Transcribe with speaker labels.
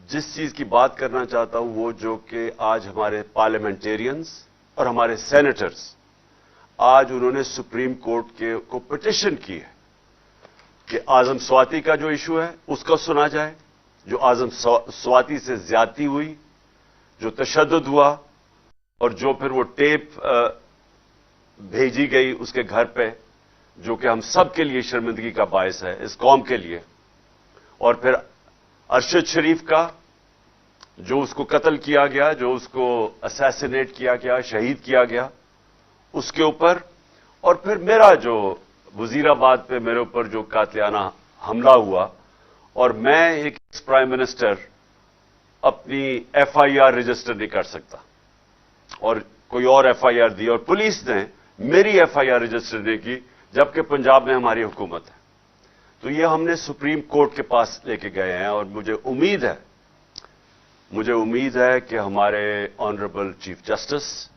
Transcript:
Speaker 1: جس چیز کی بات کرنا چاہتا ہوں وہ جو کہ آج ہمارے پارلیمنٹیرینز اور ہمارے سینیٹرز آج انہوں نے سپریم کورٹ کو پٹیشن کی ہے کہ اعظم سواتی کا جو ایشو ہے اس کو سنا جائے، جو اعظم سواتی سے زیادتی ہوئی، جو تشدد ہوا، اور جو پھر وہ ٹیپ بھیجی گئی اس کے گھر پہ، جو کہ ہم سب کے لیے شرمندگی کا باعث ہے اس قوم کے لیے، اور پھر ارشد شریف کا جو اس کو قتل کیا گیا، جو اس کو اسیسینیٹ کیا گیا، شہید کیا گیا، اس کے اوپر، اور پھر میرا جو وزیر آباد پہ میرے اوپر جو قاتلانہ حملہ ہوا، اور میں ایک پرائم منسٹر اپنی ایف آئی آر رجسٹر نہیں کر سکتا اور کوئی اور ایف آئی آر دی، اور پولیس نے میری ایف آئی آر رجسٹر نہیں کی جبکہ پنجاب میں ہماری حکومت ہے. تو یہ ہم نے سپریم کورٹ کے پاس لے کے گئے ہیں، اور مجھے امید ہے کہ ہمارے آنریبل چیف جسٹس